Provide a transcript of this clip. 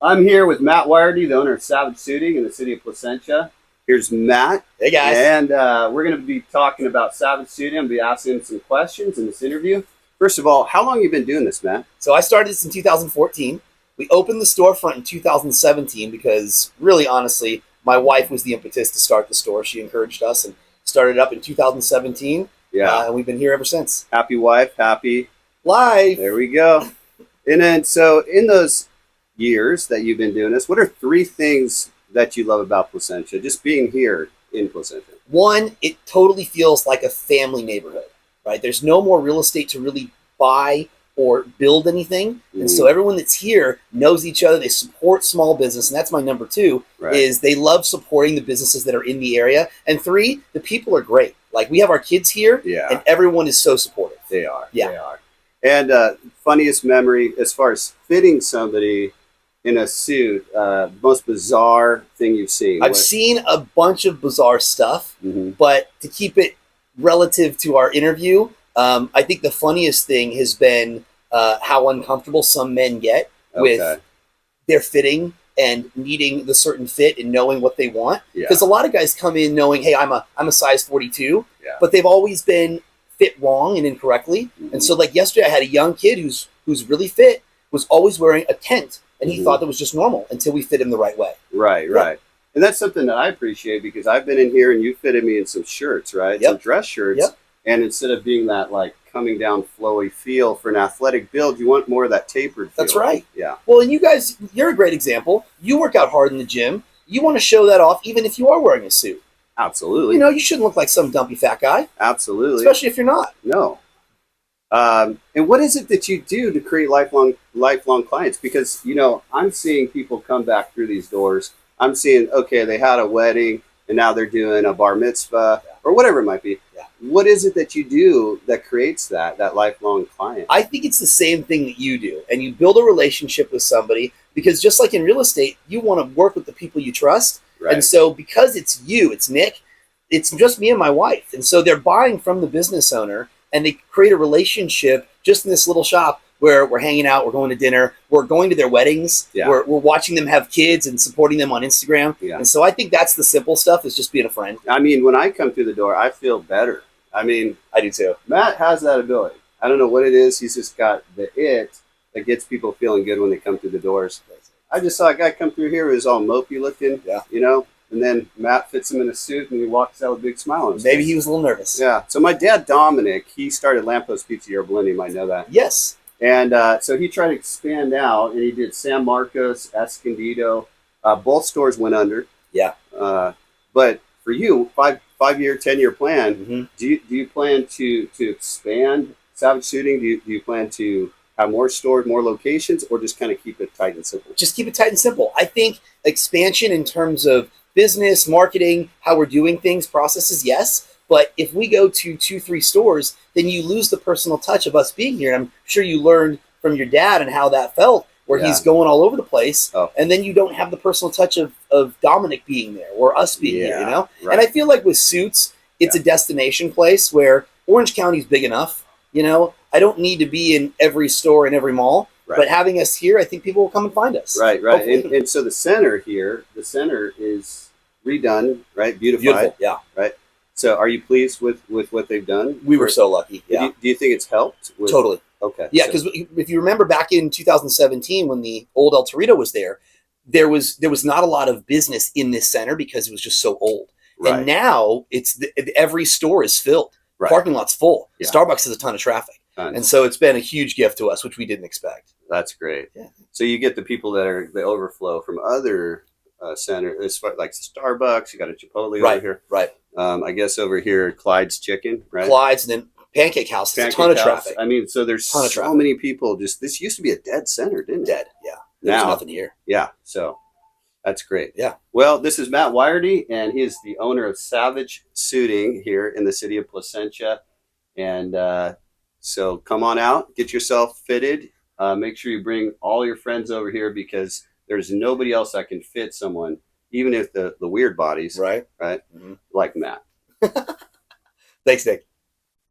I'm here with Matt Yriarte, the owner of Savage Suiting in the city of Placentia. Here's Matt. Hey guys. And we're going to be talking about Savage Suiting. I'll be asking him some questions in this interview. First of all, how long have you been doing this, Matt? So I started this in 2014. We opened the storefront in 2017 because, really honestly, my wife was the impetus to start the store. She encouraged us and started it up in 2017. Yeah. And we've been here ever since. Happy wife, happy life. There we go. And then, so in those years that you've been doing this, what are 3 things that you love about Placentia, just being here in Placentia? One, it totally feels like a family neighborhood, right? There's no more real estate to really buy or build anything. And so everyone that's here knows each other. They support small business. And that's my number 2, is they love supporting the businesses that are in the area. And 3, the people are great. Like, we have our kids here, and everyone is so supportive. They are. Yeah. They are. And funniest memory as far as fitting somebody in a suit, most bizarre thing you've seen? I've seen a bunch of bizarre stuff, but to keep it relative to our interview, I think the funniest thing has been how uncomfortable some men get with their fitting and needing the certain fit and knowing what they want. Because a lot of guys come in knowing, hey, I'm a size 42, but they've always been fit wrong and incorrectly. And so, like yesterday, I had a young kid who's really fit, was always wearing a tent, and he thought that was just normal until we fit him the right way. Right. And that's something that I appreciate, because I've been in here and you fitted me in some shirts, right? Some dress shirts. And instead of being that like coming down flowy feel for an athletic build, you want more of that tapered feel. That's right. Yeah. Well, and you guys, you're a great example. You work out hard in the gym. You want to show that off even if you are wearing a suit. Absolutely. You know, you shouldn't look like some dumpy fat guy. Absolutely. Especially if you're not. No. And what is it that you do to create lifelong clients? Because, you know, I'm seeing people come back through these doors. I'm seeing, okay, they had a wedding and now they're doing a bar mitzvah or whatever it might be. What is it that you do that creates that lifelong client? I think it's the same thing that you do. And you build a relationship with somebody, because just like in real estate, you want to work with the people you trust. And so because it's you, it's Nick, it's just me and my wife. And so they're buying from the business owner, and they create a relationship just in this little shop where we're hanging out, we're going to dinner, we're going to their weddings, we're watching them have kids and supporting them on Instagram. And so I think that's the simple stuff, is just being a friend. I mean, when I come through the door, I feel better. I mean, I do too. Matt has that ability. I don't know what it is. He's just got the it that gets people feeling good when they come through the doors. I just saw a guy come through here who was all mopey looking, you know, and then Matt fits him in a suit and he walks out with a big smile on his face. Maybe he was a little nervous. Yeah. So my dad, Dominic, he started Lamppost Pizzeria Belinda. You might know that. Yes. And so he tried to expand out, and he did San Marcos, Escondido. Both stores went under. Yeah. But for you, 5-year, 10-year plan, do you plan to expand Savage Suiting? Do you plan to have more stores, more locations, or just kind of keep it tight and simple? Just keep it tight and simple. I think expansion in terms of business, marketing, how we're doing things, processes, yes. But if we go to 2-3 stores, then you lose the personal touch of us being here. And I'm sure you learned from your dad and how that felt, where he's going all over the place. And then you don't have the personal touch of Dominic being there or us being here, you know? And I feel like with Suits, it's a destination place where Orange County's big enough, you know? I don't need to be in every store in every mall. But having us here, I think people will come and find us. Right. And so the center here, is redone, right? Beautified. Yeah. Right. So are you pleased with what they've done? We were so lucky. Yeah. Do you think it's helped? Totally. Okay. Yeah, because if you remember back in 2017 when the old El Torito was there was not a lot of business in this center because it was just so old. And now it's every store is filled. Parking lot's full. Starbucks has a ton of traffic. And so it's been a huge gift to us, which we didn't expect. That's great. Yeah. So you get the people that are the overflow from other centers, like Starbucks. You got a Chipotle over here. Right. I guess over here, Clyde's Chicken, right? Clyde's, and then Pancake House. There's a ton of traffic. I mean, so there's so many people. This used to be a dead center, didn't it? Dead, yeah. There's nothing here. Yeah, so that's great. Yeah. Well, this is Matt Yriarte, and he is the owner of Savage Suiting here in the city of Placentia. And so come on out, get yourself fitted. Make sure you bring all your friends over here, because there's nobody else that can fit someone, even if the weird bodies, like Matt. Thanks, Nick.